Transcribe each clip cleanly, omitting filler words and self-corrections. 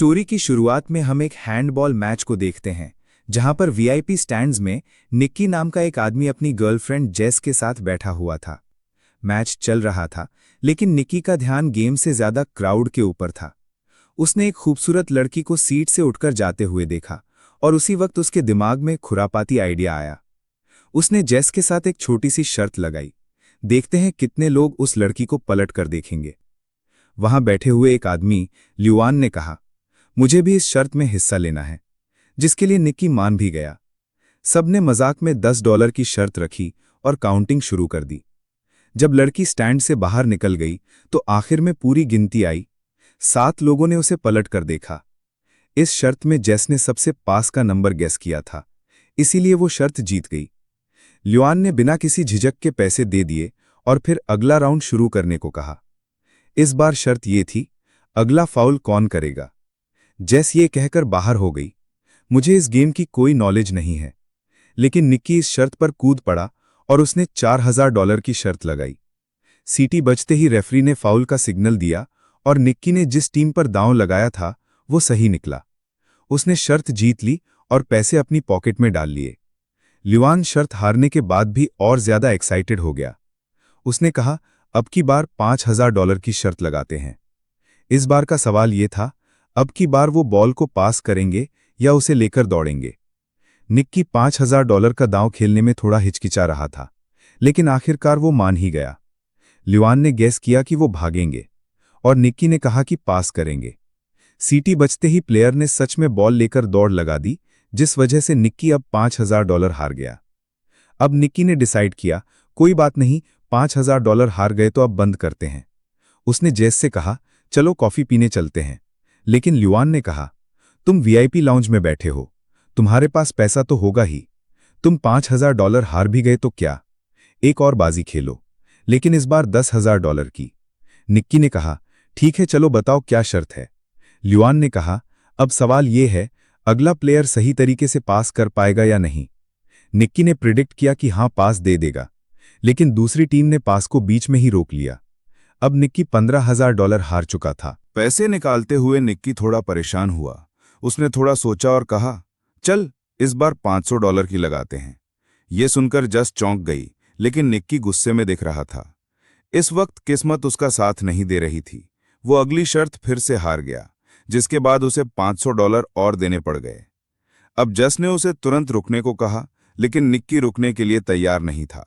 Story की शुरुआत में हम एक हैंडबॉल मैच को देखते हैं जहां पर वीआईपी स्टैंड्स में निक्की नाम का एक आदमी अपनी गर्लफ्रेंड जेस के साथ बैठा हुआ था। मैच चल रहा था, लेकिन निक्की का ध्यान गेम से ज्यादा क्राउड के ऊपर था। उसने एक खूबसूरत लड़की को सीट से उठकर जाते हुए देखा और उसी वक्त उसके दिमाग में खुरापाती आइडिया आया। उसने जेस के साथ एक छोटी सी शर्त लगाई, देखते हैं कितने लोग उस लड़की को पलट कर देखेंगे। वहां बैठे हुए एक आदमी ल्यूआन ने कहा, मुझे भी इस शर्त में हिस्सा लेना है, जिसके लिए निक्की मान भी गया। सबने मजाक में $10 की शर्त रखी और काउंटिंग शुरू कर दी। जब लड़की स्टैंड से बाहर निकल गई तो आखिर में पूरी गिनती आई। 7 लोगों ने उसे पलट कर देखा। इस शर्त में जेस ने सबसे पास का नंबर गेस किया था, इसीलिए वो शर्त जीत गई। ल्यूआन ने बिना किसी झिझक के पैसे दे दिए और फिर अगला राउंड शुरू करने को कहा। इस बार शर्त ये थी, अगला फाउल कौन करेगा। जेस ये कहकर बाहर हो गई, मुझे इस गेम की कोई नॉलेज नहीं है। लेकिन निक्की इस शर्त पर कूद पड़ा और उसने $4000 की शर्त लगाई। सीटी बजते ही रेफरी ने फाउल का सिग्नल दिया और निक्की ने जिस टीम पर दांव लगाया था वो सही निकला। उसने शर्त जीत ली और पैसे अपनी पॉकेट में डाल लिए। ल्यूआन शर्त हारने के बाद भी और ज्यादा एक्साइटेड हो गया। उसने कहा, अब की बार $5000 की शर्त लगाते हैं। इस बार का सवाल ये था, अब की बार वो बॉल को पास करेंगे या उसे लेकर दौड़ेंगे। निक्की $5000 का दांव खेलने में थोड़ा हिचकिचा रहा था, लेकिन आखिरकार वो मान ही गया। ल्यूआन ने गेस किया कि वो भागेंगे और निक्की ने कहा कि पास करेंगे। सीटी बजते ही प्लेयर ने सच में बॉल लेकर दौड़ लगा दी, जिस वजह से निक्की अब $5000 हार गया। अब निक्की ने डिसाइड किया, कोई बात नहीं, $5000 हार गए तो अब बंद करते हैं। उसने जेस से कहा, चलो कॉफी पीने चलते हैं। लेकिन ल्यूआन ने कहा, तुम वीआईपी लाउंज में बैठे हो, तुम्हारे पास पैसा तो होगा ही। तुम $5000 हार भी गए तो क्या, एक और बाजी खेलो, लेकिन इस बार $10,000 की। निक्की ने कहा, ठीक है, चलो बताओ क्या शर्त है। ल्यूआन ने कहा, अब सवाल ये है, अगला प्लेयर सही तरीके से पास कर पाएगा या नहीं। निक्की ने प्रिडिक्ट किया कि हाँ, पास दे देगा, लेकिन दूसरी टीम ने पास को बीच में ही रोक लिया। अब निक्की $15,000 हार चुका था। पैसे निकालते हुए निक्की थोड़ा परेशान हुआ। उसने थोड़ा सोचा और कहा, चल इस बार $500 की लगाते हैं। ये सुनकर जस चौंक गई, लेकिन निक्की गुस्से में दिख रहा था। इस वक्त किस्मत उसका साथ नहीं दे रही थी। वो अगली शर्त फिर से हार गया, जिसके बाद उसे $500 और देने पड़ गए। अब जस ने उसे तुरंत रुकने को कहा, लेकिन निक्की रुकने के लिए तैयार नहीं था।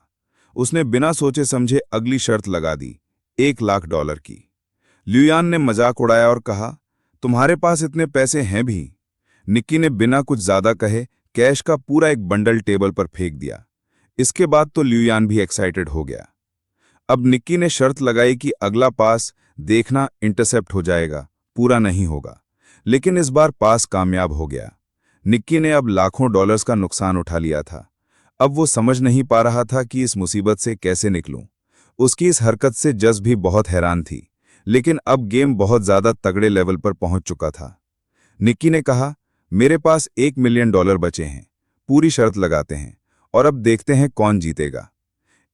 उसने बिना सोचे समझे अगली शर्त लगा दी, $1,00,000 की। ल्यूआन ने मजाक उड़ाया और कहा, तुम्हारे पास इतने पैसे हैं भी। निक्की ने बिना कुछ ज्यादा कहे कैश का पूरा एक बंडल टेबल पर फेंक दिया। इसके बाद तो ल्यूआन भी एक्साइटेड हो गया। अब निक्की ने शर्त लगाई कि अगला पास देखना इंटरसेप्ट हो जाएगा, पूरा नहीं होगा। लेकिन इस बार पास कामयाब हो गया। निक्की ने अब लाखों डॉलर्स का नुकसान उठा लिया था। अब वो समझ नहीं पा रहा था कि इस मुसीबत से कैसे निकलूं। उसकी इस हरकत से जस भी बहुत हैरान थी, लेकिन अब गेम बहुत ज्यादा तगड़े लेवल पर पहुंच चुका था। निक्की ने कहा, मेरे पास $1 मिलियन बचे हैं, पूरी शर्त लगाते हैं और अब देखते हैं कौन जीतेगा।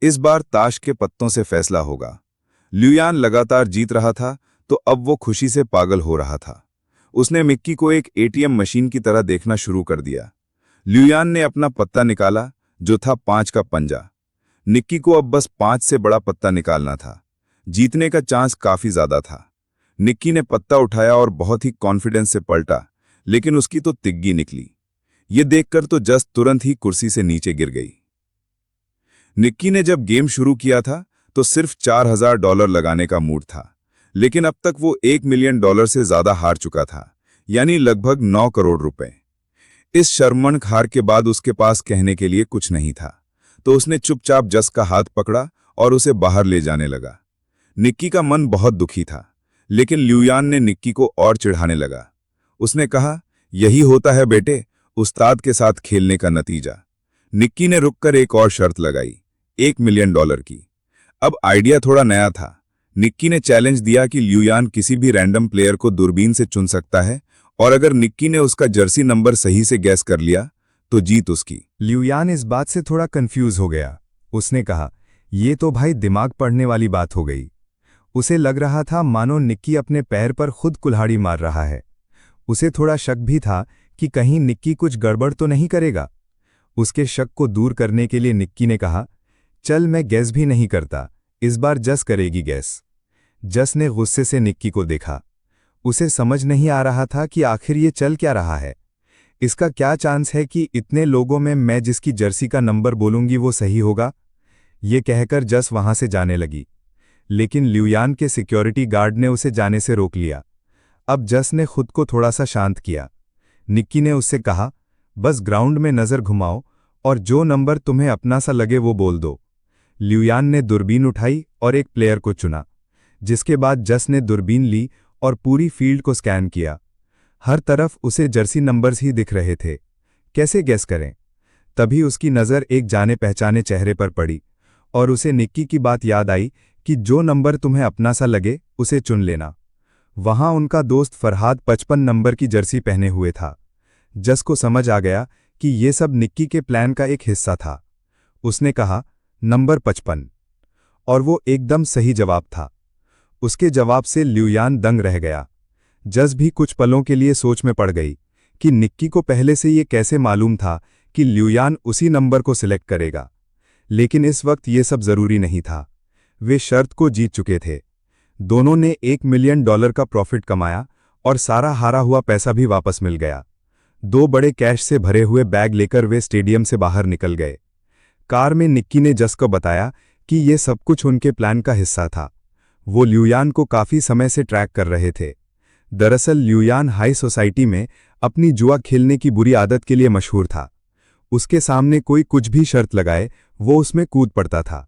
इस बार ताश के पत्तों से फैसला होगा। ल्यूआन लगातार जीत रहा था, तो अब वो खुशी से पागल हो रहा था। उसने निक्की को एक एटीएम मशीन की तरह देखना शुरू कर दिया। ल्यूआन ने अपना पत्ता निकाला, जो था 5 का पंजा। निक्की को अब बस 5 से बड़ा पत्ता निकालना था। जीतने का चांस काफी ज्यादा था। निक्की ने पत्ता उठाया और बहुत ही कॉन्फिडेंस से पलटा, लेकिन उसकी तो तिग्गी निकली। ये देखकर तो जस तुरंत ही कुर्सी से नीचे गिर गई। निक्की ने जब गेम शुरू किया था तो सिर्फ $4000 लगाने का मूड था, लेकिन अब तक वो $1 मिलियन से ज्यादा हार चुका था, यानी लगभग 9 करोड़ रुपए। इस शर्मनाक हार के बाद उसके पास कहने के लिए कुछ नहीं था, तो उसने चुपचाप जस का हाथ पकड़ा और उसे बाहर ले जाने लगा। निक्की का मन बहुत दुखी था, लेकिन ल्यूआन ने निक्की को और चिढ़ाने लगा। उसने कहा, यही होता है बेटे, उस्ताद के साथ खेलने का नतीजा। निक्की ने रुककर एक और शर्त लगाई, $1 मिलियन की। अब आइडिया थोड़ा नया था। निक्की ने चैलेंज दिया कि ल्यूआन किसी भी रैंडम प्लेयर को दूरबीन से चुन सकता है, और अगर निक्की ने उसका जर्सी नंबर सही से गैस कर लिया तो जीत उसकी। ल्यूआन इस बात से थोड़ा कंफ्यूज हो गया। उसने कहा, ये तो भाई दिमाग पढ़ने वाली बात हो गई। उसे लग रहा था मानो निक्की अपने पैर पर खुद कुल्हाड़ी मार रहा है। उसे थोड़ा शक भी था कि कहीं निक्की कुछ गड़बड़ तो नहीं करेगा। उसके शक को दूर करने के लिए निक्की ने कहा, चल मैं गैस भी नहीं करता, इस बार जस करेगी गैस। जस ने गुस्से से निक्की को देखा। उसे समझ नहीं आ रहा था कि आखिर ये चल क्या रहा है। इसका क्या चांस है कि इतने लोगों में मैं जिसकी जर्सी का नंबर बोलूंगी वो सही होगा। ये कहकर जस वहां से जाने लगी, लेकिन ल्यूयान के सिक्योरिटी गार्ड ने उसे जाने से रोक लिया। अब जस ने खुद को थोड़ा सा शांत किया। निक्की ने उससे कहा, बस ग्राउंड में नजर घुमाओ और जो नंबर तुम्हें अपना सा लगे वो बोल दो। ल्यूयान ने दूरबीन उठाई और एक प्लेयर को चुना, जिसके बाद जस ने दूरबीन ली और पूरी फील्ड को स्कैन किया। हर तरफ उसे जर्सी नंबर्स ही दिख रहे थे। कैसे गैस करें? तभी उसकी नज़र एक जाने पहचाने चेहरे पर पड़ी और उसे निक्की की बात याद आई कि जो नंबर तुम्हें अपना सा लगे उसे चुन लेना। वहां उनका दोस्त फरहाद 55 नंबर की जर्सी पहने हुए था। जस को समझ आ गया कि ये सब निक्की के प्लान का एक हिस्सा था। उसने कहा, नंबर 55। और वो एकदम सही जवाब था। उसके जवाब से ल्यूयान दंग रह गया। जस भी कुछ पलों के लिए सोच में पड़ गई कि निक्की को पहले से ये कैसे मालूम था कि ल्यूयान उसी नंबर को सिलेक्ट करेगा। लेकिन इस वक्त ये सब जरूरी नहीं था। वे शर्त को जीत चुके थे। दोनों ने $1 मिलियन का प्रॉफिट कमाया और सारा हारा हुआ पैसा भी वापस मिल गया। 2 बड़े कैश से भरे हुए बैग लेकर वे स्टेडियम से बाहर निकल गए। कार में निक्की ने जस को बताया कि ये सब कुछ उनके प्लान का हिस्सा था। वो ल्यूयान को काफी समय से ट्रैक कर रहे थे। दरअसल ल्यूयान हाई सोसाइटी में अपनी जुआ खेलने की बुरी आदत के लिए मशहूर था। उसके सामने कोई कुछ भी शर्त लगाए वो उसमें कूद पड़ता था।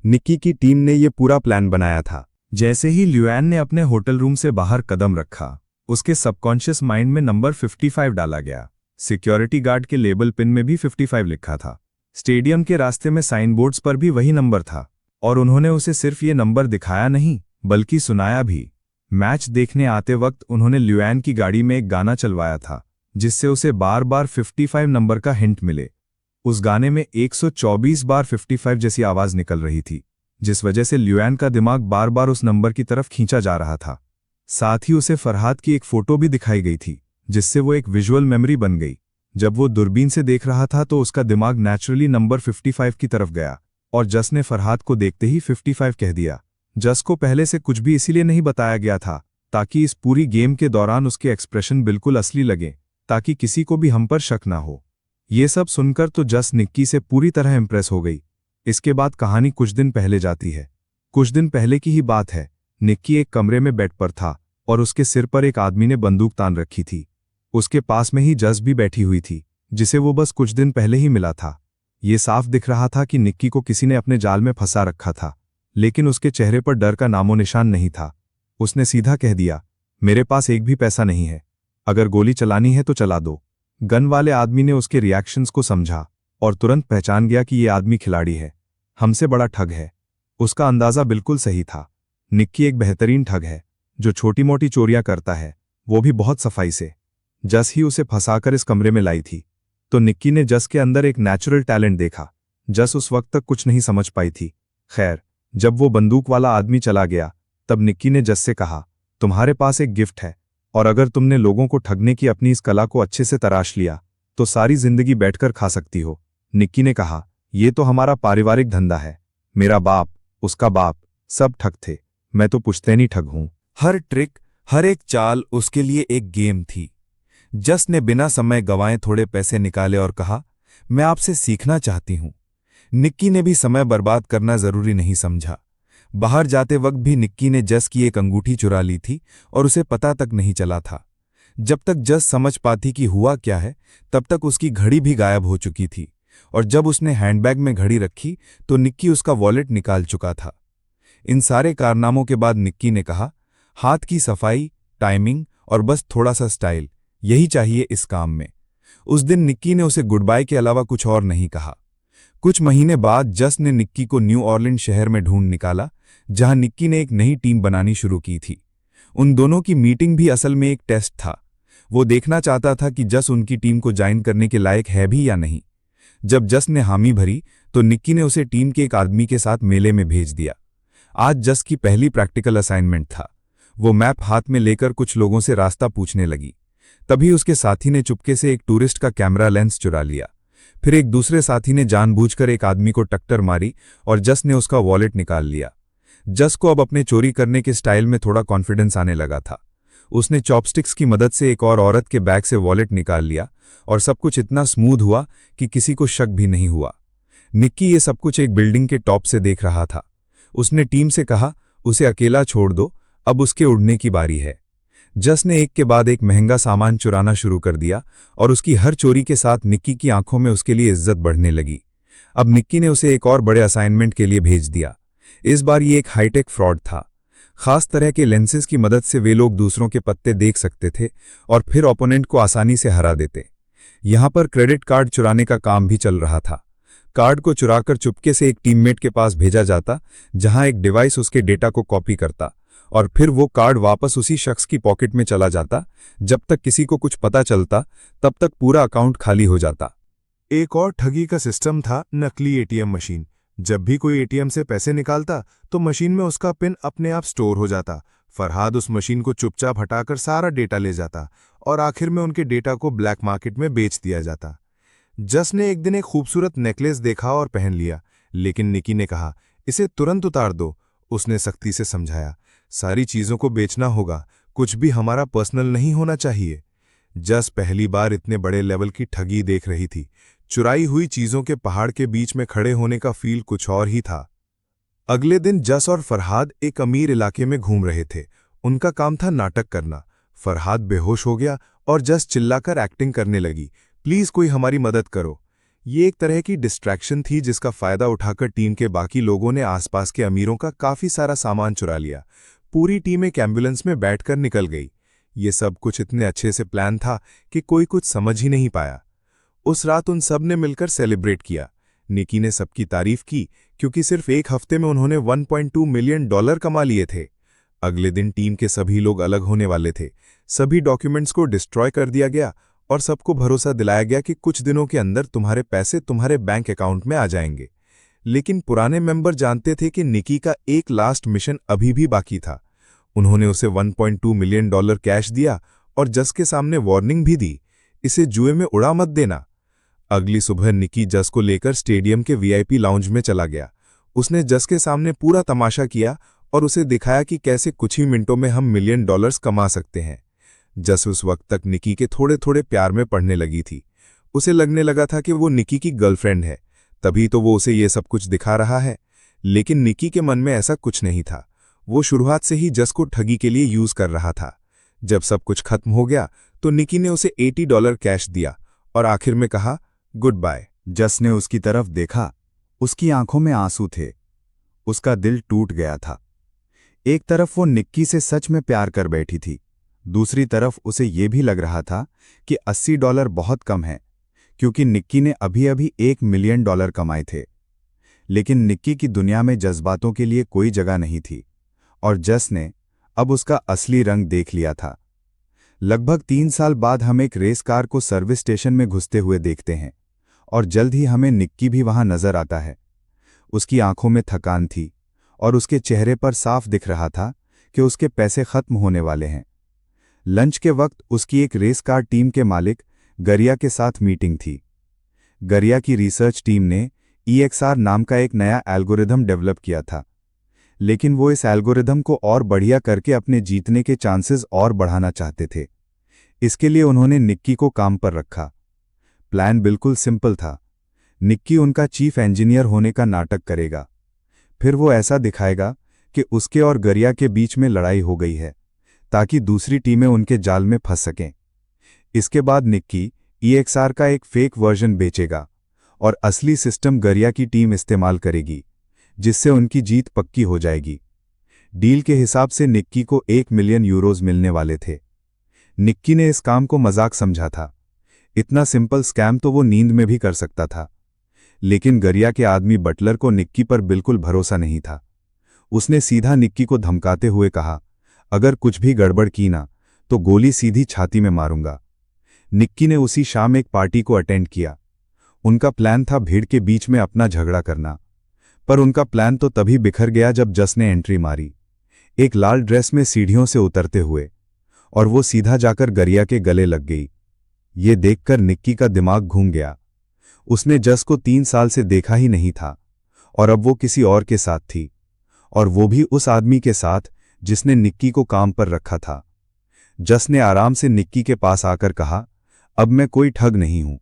निक्की की टीम ने ये पूरा प्लान बनाया था। जैसे ही ल्यूयान ने अपने होटल रूम से बाहर कदम रखा, उसके सबकॉन्शियस माइंड में नंबर 55 डाला गया। सिक्योरिटी गार्ड के लेबल पिन में भी 55 लिखा था। स्टेडियम के रास्ते में साइन बोर्ड्स पर भी वही नंबर था और उन्होंने उसे सिर्फ ये नंबर दिखाया नहीं बल्कि सुनाया भी। मैच देखने आते वक्त उन्होंने ल्यूयान की गाड़ी में एक गाना चलवाया था जिससे उसे बार बार 55 नंबर का हिंट मिले। उस गाने में 124 बार 55 जैसी आवाज निकल रही थी, जिस वजह से ल्यूयान का दिमाग बार बार उस नंबर की तरफ खींचा जा रहा था। साथ ही उसे फरहाद की एक फोटो भी दिखाई गई थी जिससे वो एक विजुअल मेमोरी बन गई। जब वो दूरबीन से देख रहा था तो उसका दिमाग नेचुरली नंबर 55 की तरफ गया और जस ने फरहाद को देखते ही 55 कह दिया। जस को पहले से कुछ भी इसीलिए नहीं बताया गया था ताकि इस पूरी गेम के दौरान उसके एक्सप्रेशन बिल्कुल असली लगे, ताकि किसी को भी हम पर शक ना हो। ये सब सुनकर तो जस निक्की से पूरी तरह इंप्रेस हो गई। इसके बाद कहानी कुछ दिन पहले जाती है। कुछ दिन पहले की ही बात है। निक्की एक कमरे में बेड पर था और उसके सिर पर एक आदमी ने बंदूक तान रखी थी। उसके पास में ही जस भी बैठी हुई थी, जिसे वो बस कुछ दिन पहले ही मिला था। ये साफ दिख रहा था कि निक्की को किसी ने अपने जाल में फंसा रखा था, लेकिन उसके चेहरे पर डर का नामो निशान नहीं था। उसने सीधा कह दिया, मेरे पास एक भी पैसा नहीं है, अगर गोली चलानी है तो चला दो। गन वाले आदमी ने उसके रिएक्शंस को समझा और तुरंत पहचान गया कि ये आदमी खिलाड़ी है, हमसे बड़ा ठग है। उसका अंदाजा बिल्कुल सही था। निक्की एक बेहतरीन ठग है जो छोटी मोटी चोरियां करता है, वो भी बहुत सफाई से। जस ही उसे फंसाकर इस कमरे में लाई थी तो निक्की ने जस के अंदर एक नेचुरल टैलेंट देखा। जस उस वक्त तक कुछ नहीं समझ पाई थी। खैर, जब वो बंदूक वाला आदमी चला गया तब निक्की ने जस से कहा, तुम्हारे पास एक गिफ्ट है और अगर तुमने लोगों को ठगने की अपनी इस कला को अच्छे से तराश लिया तो सारी जिंदगी बैठकर खा सकती हो। निक्की ने कहा, ये तो हमारा पारिवारिक धंधा है। मेरा बाप, उसका बाप, सब ठग थे, मैं तो पुश्तैनी ठग हूं। हर ट्रिक, हर एक चाल उसके लिए एक गेम थी। जस ने बिना समय गंवाए थोड़े पैसे निकाले और कहा, मैं आपसे सीखना चाहती हूं। निक्की ने भी समय बर्बाद करना जरूरी नहीं समझा। बाहर जाते वक्त भी निक्की ने जस की एक अंगूठी चुरा ली थी और उसे पता तक नहीं चला था। जब तक जस समझ पाती कि हुआ क्या है तब तक उसकी घड़ी भी गायब हो चुकी थी और जब उसने हैंडबैग में घड़ी रखी तो निक्की उसका वॉलेट निकाल चुका था। इन सारे कारनामों के बाद निक्की ने कहा, हाथ की सफाई, टाइमिंग और बस थोड़ा सा स्टाइल, यही चाहिए इस काम में। उस दिन निक्की ने उसे गुड बाय के अलावा कुछ और नहीं कहा। कुछ महीने बाद जस ने निक्की को न्यू ऑर्लिन शहर में ढूंढ निकाला जहां निक्की ने एक नई टीम बनानी शुरू की थी। उन दोनों की मीटिंग भी असल में एक टेस्ट था। वो देखना चाहता था कि जस उनकी टीम को ज्वाइन करने के लायक है भी या नहीं। जब जस ने हामी भरी तो निक्की ने उसे टीम के एक आदमी के साथ मेले में भेज दिया। आज जस की पहली प्रैक्टिकल असाइनमेंट था। वो मैप हाथ में लेकर कुछ लोगों से रास्ता पूछने लगी। तभी उसके साथी ने चुपके से एक टूरिस्ट का कैमरा लेंस चुरा लिया। फिर एक दूसरे साथी ने जानबूझकर एक आदमी को टक्कर मारी और जस ने उसका वॉलेट निकाल लिया। जस को अब अपने चोरी करने के स्टाइल में थोड़ा कॉन्फिडेंस आने लगा था। उसने चॉपस्टिक्स की मदद से एक और औरत के बैग से वॉलेट निकाल लिया और सब कुछ इतना स्मूथ हुआ कि किसी को शक भी नहीं हुआ। निक्की ये सब कुछ एक बिल्डिंग के टॉप से देख रहा था। उसने टीम से कहा, उसे अकेला छोड़ दो, अब उसके उड़ने की बारी है। जस ने एक के बाद एक महंगा सामान चुराना शुरू कर दिया और उसकी हर चोरी के साथ निक्की की आंखों में उसके लिए इज्जत बढ़ने लगी। अब निक्की ने उसे एक और बड़े असाइनमेंट के लिए भेज दिया। इस बार ये एक हाईटेक फ्रॉड था। खास तरह के लेंसेज की मदद से वे लोग दूसरों के पत्ते देख सकते थे और फिर ओपोनेंट को आसानी से हरा देते। यहां पर क्रेडिट कार्ड चुराने का काम भी चल रहा था। कार्ड को चुराकर चुपके से एक टीममेट के पास भेजा जाता, जहां एक डिवाइस उसके डेटा को कॉपी करता और फिर वो कार्ड वापस उसी शख्स की पॉकेट में चला जाता। जब तक किसी को कुछ पता चलता तब तक पूरा अकाउंट खाली हो जाता। एक और ठगी का सिस्टम था नकली एटीएम मशीन। जब भी कोई एटीएम से पैसे निकालता तो मशीन में उसका पिन अपने आप स्टोर हो जाता। फरहाद उस मशीन को चुपचाप हटाकर सारा डेटा ले जाता और आखिर में उनके डेटा को ब्लैक मार्केट में बेच दिया जाता। जस ने एक दिन एक खूबसूरत नेकलेस देखा और पहन लिया, लेकिन निकी ने कहा, इसे तुरंत उतार दो। उसने सख्ती से समझाया, सारी चीजों को बेचना होगा, कुछ भी हमारा पर्सनल नहीं होना चाहिए। जस पहली बार इतने बड़े लेवल की ठगी देख रही थी। चुराई हुई चीजों के पहाड़ के बीच में खड़े होने का फील कुछ और ही था। अगले दिन जस और फरहाद एक अमीर इलाके में घूम रहे थे। उनका काम था नाटक करना। फरहाद बेहोश हो गया और जस चिल्लाकर एक्टिंग करने लगी, प्लीज कोई हमारी मदद करो। ये एक तरह की डिस्ट्रैक्शन थी जिसका फायदा उठाकर टीम के बाकी लोगों ने आसपास के अमीरों का काफी सारा सामान चुरा लिया। पूरी टीम एक एम्बुलेंस में बैठकर निकल गई। ये सब कुछ इतने अच्छे से प्लान था कि कोई कुछ समझ ही नहीं पाया। उस रात उन सब ने मिलकर सेलिब्रेट किया। निकी ने सबकी तारीफ की क्योंकि सिर्फ एक हफ्ते में उन्होंने $1.2 मिलियन कमा लिए थे। अगले दिन टीम के सभी लोग अलग होने वाले थे। सभी डॉक्यूमेंट्स को डिस्ट्रॉय कर दिया गया और सबको भरोसा दिलाया गया कि कुछ दिनों के अंदर तुम्हारे पैसे तुम्हारे बैंक अकाउंट में आ जाएंगे। लेकिन पुराने मेंबर जानते थे कि निकी का एक लास्ट मिशन अभी भी बाकी था। उन्होंने उसे $1.2 मिलियन कैश दिया और जस के सामने वार्निंग भी दी, इसे जुए में उड़ा मत देना। अगली सुबह निकी जस को लेकर स्टेडियम के वीआईपी लाउंज में चला गया। उसने जस के सामने पूरा तमाशा किया और उसे दिखाया कि कैसे कुछ ही मिनटों में हम $1 मिलियन कमा सकते हैं। जस उस वक्त तक निकी के थोड़े थोड़े प्यार में पड़ने लगी थी। उसे लगने लगा था कि वो निकी की गर्लफ्रेंड है, तभी तो वो उसे ये सब कुछ दिखा रहा है। लेकिन निकी के मन में ऐसा कुछ नहीं था। वो शुरुआत से ही जस को ठगी के लिए यूज कर रहा था। जब सब कुछ खत्म हो गया तो निकी ने उसे $80 कैश दिया और आखिर में कहा, गुड बाय। जस ने उसकी तरफ देखा। उसकी आंखों में आंसू थे। उसका दिल टूट गया था। एक तरफ वो निक्की से सच में प्यार कर बैठी थी, दूसरी तरफ उसे ये भी लग रहा था कि $80 बहुत कम है, क्योंकि निक्की ने अभी अभी $1 मिलियन कमाए थे। लेकिन निक्की की दुनिया में जज्बातों के लिए कोई जगह नहीं थी और जस ने अब उसका असली रंग देख लिया था। लगभग 3 साल बाद हम एक रेस कार को सर्विस स्टेशन में घुसते हुए देखते हैं और जल्द ही हमें निक्की भी वहां नजर आता है। उसकी आंखों में थकान थी और उसके चेहरे पर साफ दिख रहा था कि उसके पैसे खत्म होने वाले हैं। लंच के वक्त उसकी एक रेस कार टीम के मालिक गरिया के साथ मीटिंग थी। गरिया की रिसर्च टीम ने EXR नाम का एक नया एल्गोरिथम डेवलप किया था, लेकिन वो इस एल्गोरिथम को और बढ़िया करके अपने जीतने के चांसेस और बढ़ाना चाहते थे। इसके लिए उन्होंने निक्की को काम पर रखा। प्लान बिल्कुल सिंपल था। निक्की उनका चीफ इंजीनियर होने का नाटक करेगा। फिर वो ऐसा दिखाएगा कि उसके और गरिया के बीच में लड़ाई हो गई है, ताकि दूसरी टीमें उनके जाल में फंस सकें। इसके बाद निक्की EXR का एक फेक वर्जन बेचेगा और असली सिस्टम गरिया की टीम इस्तेमाल करेगी, जिससे उनकी जीत पक्की हो जाएगी। डील के हिसाब से निक्की को €1 मिलियन मिलने वाले थे। निक्की ने इस काम को मजाक समझा था। इतना सिंपल स्कैम तो वो नींद में भी कर सकता था। लेकिन गरिया के आदमी बटलर को निक्की पर बिल्कुल भरोसा नहीं था। उसने सीधा निक्की को धमकाते हुए कहा, अगर कुछ भी गड़बड़ की ना तो गोली सीधी छाती में मारूंगा। निक्की ने उसी शाम एक पार्टी को अटेंड किया। उनका प्लान था भीड़ के बीच में अपना झगड़ा करना, पर उनका प्लान तो तभी बिखर गया जब जस ने एंट्री मारी, एक लाल ड्रेस में सीढ़ियों से उतरते हुए। और वो सीधा जाकर गरिया के गले लग गई। ये देखकर निक्की का दिमाग घूम गया। उसने जस को 3 साल से देखा ही नहीं था और अब वो किसी और के साथ थी, और वो भी उस आदमी के साथ जिसने निक्की को काम पर रखा था। जस ने आराम से निक्की के पास आकर कहा, अब मैं कोई ठग नहीं हूं,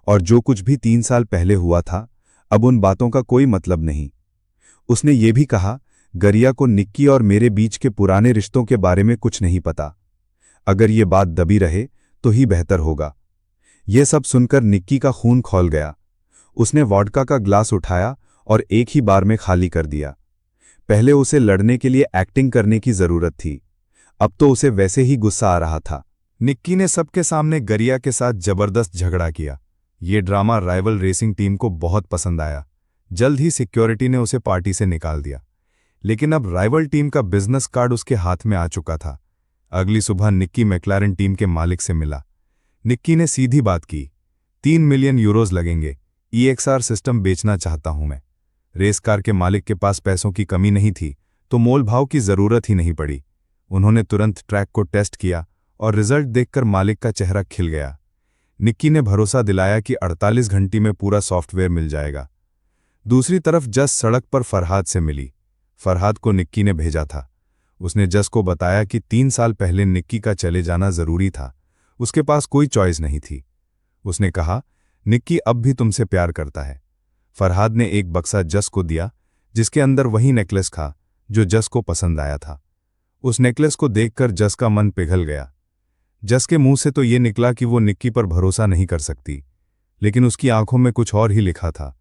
और जो कुछ भी 3 साल पहले हुआ था अब उन बातों का कोई मतलब नहीं। उसने ये भी कहा, गरिया को निक्की और मेरे बीच के पुराने रिश्तों के बारे में कुछ नहीं पता। अगर ये बात दबी रहे तो ही बेहतर होगा। ये सब सुनकर निक्की का खून खौल गया। उसने वॉडका का ग्लास उठाया और एक ही बार में खाली कर दिया। पहले उसे लड़ने के लिए एक्टिंग करने की जरूरत थी, अब तो उसे वैसे ही गुस्सा आ रहा था। निक्की ने सबके सामने गरिया के साथ जबरदस्त झगड़ा किया। ये ड्रामा राइवल रेसिंग टीम को बहुत पसंद आया। जल्द ही सिक्योरिटी ने उसे पार्टी से निकाल दिया, लेकिन अब राइवल टीम का बिजनेस कार्ड उसके हाथ में आ चुका था। अगली सुबह निक्की मैक्लारेन टीम के मालिक से मिला। निक्की ने सीधी बात की, 3 मिलियन यूरोज लगेंगे, EXR सिस्टम बेचना चाहता हूं मैं। रेस कार के मालिक के पास पैसों की कमी नहीं थी, तो मोल भाव की जरूरत ही नहीं पड़ी। उन्होंने तुरंत ट्रैक को टेस्ट किया और रिजल्ट देखकर मालिक का चेहरा खिल गया। निक्की ने भरोसा दिलाया कि 48 घंटे में पूरा सॉफ्टवेयर मिल जाएगा। दूसरी तरफ जस सड़क पर फरहाद से मिली। फरहाद को निक्की ने भेजा था। उसने जस को बताया कि 3 साल पहले निक्की का चले जाना जरूरी था, उसके पास कोई चॉइस नहीं थी। उसने कहा, निक्की अब भी तुमसे प्यार करता है। फरहाद ने एक बक्सा जस को दिया, जिसके अंदर वही नेकलेस था जो जस को पसंद आया था। उस नेकलेस को देखकर जस का मन पिघल गया। जस के मुंह से तो ये निकला कि वो निक्की पर भरोसा नहीं कर सकती, लेकिन उसकी आंखों में कुछ और ही लिखा था।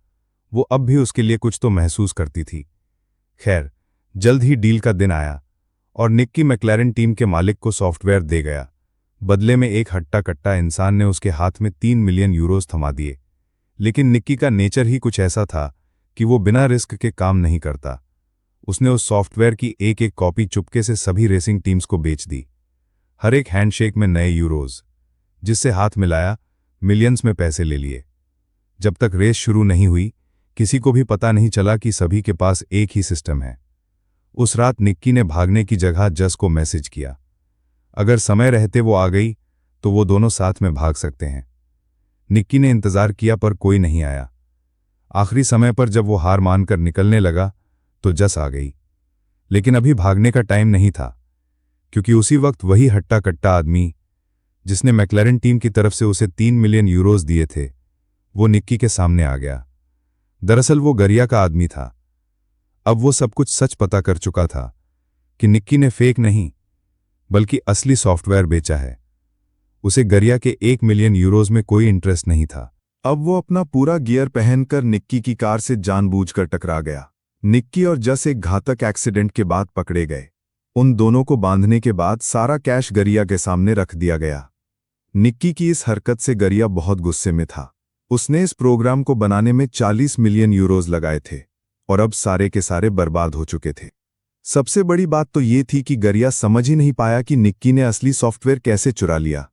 वो अब भी उसके लिए कुछ तो महसूस करती थी। खैर, जल्द ही डील का दिन आया और निक्की मैक्लारेन टीम के मालिक को सॉफ्टवेयर दे गया। बदले में एक हट्टा कट्टा इंसान ने उसके हाथ में 3 मिलियन यूरोज थमा दिए। लेकिन निक्की का नेचर ही कुछ ऐसा था कि वो बिना रिस्क के काम नहीं करता। उसने उस सॉफ्टवेयर की एक एक कॉपी चुपके से सभी रेसिंग टीम्स को बेच दी। हर एक हैंडशेक में नए यूरोज, जिससे हाथ मिलाया मिलियंस में पैसे ले लिए। जब तक रेस शुरू नहीं हुई, किसी को भी पता नहीं चला कि सभी के पास एक ही सिस्टम है। उस रात निक्की ने भागने की जगह जस को मैसेज किया। अगर समय रहते वो आ गई तो वो दोनों साथ में भाग सकते हैं। निक्की ने इंतजार किया पर कोई नहीं आया। आखिरी समय पर जब वो हार मानकर निकलने लगा तो जस आ गई। लेकिन अभी भागने का टाइम नहीं था, क्योंकि उसी वक्त वही हट्टा कट्टा आदमी जिसने मैक्लारेन टीम की तरफ से उसे 3 मिलियन यूरोज दिए थे, वो निक्की के सामने आ गया। दरअसल वो गरिया का आदमी था। अब वो सब कुछ सच पता कर चुका था कि निक्की ने फेक नहीं बल्कि असली सॉफ्टवेयर बेचा है। उसे गरिया के 1 मिलियन यूरोज में कोई इंटरेस्ट नहीं था। अब वो अपना पूरा गियर पहनकर निक्की की कार से जानबूझकर टकरा गया। निक्की और जस एक घातक एक्सीडेंट के बाद पकड़े गए। उन दोनों को बांधने के बाद सारा कैश गरिया के सामने रख दिया गया। निक्की की इस हरकत से गरिया बहुत गुस्से में था। उसने इस प्रोग्राम को बनाने में 40 मिलियन यूरोज लगाए थे और अब सारे के सारे बर्बाद हो चुके थे। सबसे बड़ी बात तो ये थी कि गरिया समझ ही नहीं पाया कि निक्की ने असली सॉफ्टवेयर कैसे चुरा लिया।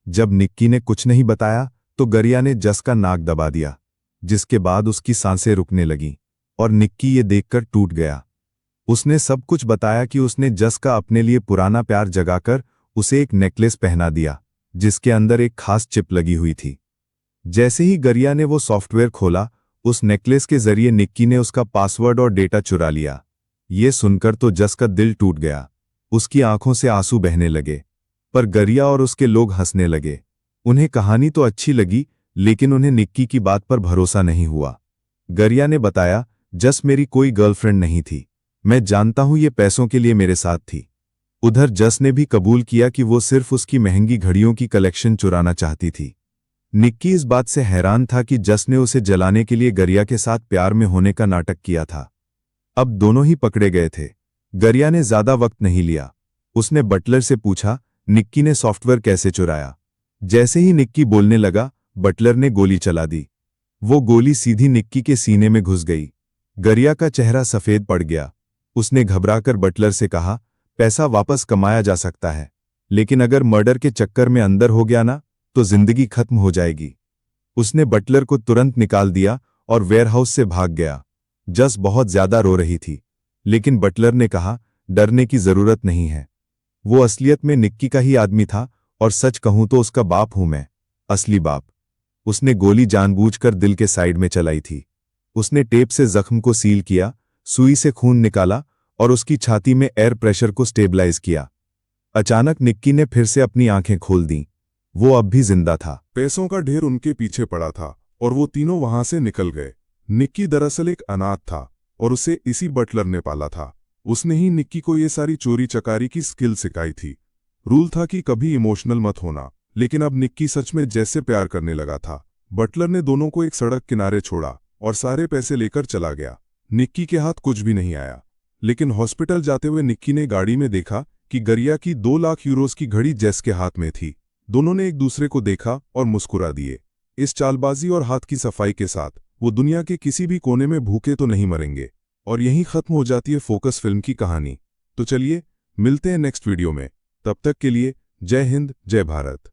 जब निक्की ने कुछ नहीं बताया तो गरिया ने जस का नाक दबा दिया, जिसके बाद उसकी सांसें रुकने लगीं और निक्की ये देखकर टूट गया। उसने सब कुछ बताया कि उसने जस का अपने लिए पुराना प्यार जगाकर उसे एक नेकलेस पहना दिया, जिसके अंदर एक खास चिप लगी हुई थी। जैसे ही गरिया ने वो सॉफ्टवेयर खोला, उस नेकलेस के जरिए निक्की ने उसका पासवर्ड और डेटा चुरा लिया। ये सुनकर तो जस का दिल टूट गया। उसकी आंखों से आंसू बहने लगे, पर गरिया और उसके लोग हंसने लगे। उन्हें कहानी तो अच्छी लगी, लेकिन उन्हें निक्की की बात पर भरोसा नहीं हुआ। गरिया ने बताया, जस मेरी कोई गर्लफ्रेंड नहीं थी, मैं जानता हूं ये पैसों के लिए मेरे साथ थी। उधर जस ने भी कबूल किया कि वो सिर्फ उसकी महंगी घड़ियों की कलेक्शन चुराना चाहती थी। निक्की इस बात से हैरान था कि जस ने उसे जलाने के लिए गरिया के साथ प्यार में होने का नाटक किया था। अब दोनों ही पकड़े गए थे। गरिया ने ज्यादा वक्त नहीं लिया। उसने बटलर से पूछा, निक्की ने सॉफ्टवेयर कैसे चुराया? जैसे ही निक्की बोलने लगा, बटलर ने गोली चला दी। वो गोली सीधी निक्की के सीने में घुस गई। गरिया का चेहरा सफेद पड़ गया। उसने घबराकर बटलर से कहा, पैसा वापस कमाया जा सकता है, लेकिन अगर मर्डर के चक्कर में अंदर हो गया ना, तो जिंदगी खत्म हो जाएगी। उसने बटलर को तुरंत निकाल दिया और वेयरहाउस से भाग गया। जस बहुत ज्यादा रो रही थी, लेकिन बटलर ने कहा, डरने की जरूरत नहीं है। वो असलियत में निक्की का ही आदमी था और सच कहूं तो उसका बाप हूं मैं, असली बाप। उसने गोली जानबूझकर दिल के साइड में चलाई थी। उसने टेप से जख्म को सील किया, सुई से खून निकाला और उसकी छाती में एयर प्रेशर को स्टेबलाइज किया। अचानक निक्की ने फिर से अपनी आंखें खोल दी। वो अब भी जिंदा था। पैसों का ढेर उनके पीछे पड़ा था और वो तीनों वहां से निकल गए। निक्की दरअसल एक अनाथ था और उसे इसी बटलर ने पाला था। उसने ही निक्की को ये सारी चोरी चकारी की स्किल सिखाई थी। रूल था कि कभी इमोशनल मत होना, लेकिन अब निक्की सच में जैसे प्यार करने लगा था। बटलर ने दोनों को एक सड़क किनारे छोड़ा और सारे पैसे लेकर चला गया। निक्की के हाथ कुछ भी नहीं आया, लेकिन हॉस्पिटल जाते हुए निक्की ने गाड़ी में देखा कि गरिया की 2 लाख यूरोस की घड़ी जेस के हाथ में थी। दोनों ने एक दूसरे को देखा और मुस्कुरा दिए। इस चालबाजी और हाथ की सफाई के साथ वो दुनिया के किसी भी कोने में भूखे तो नहीं मरेंगे। और यहीं खत्म हो जाती है फोकस फिल्म की कहानी। तो चलिए मिलते हैं नेक्स्ट वीडियो में। तब तक के लिए जय हिंद, जय भारत।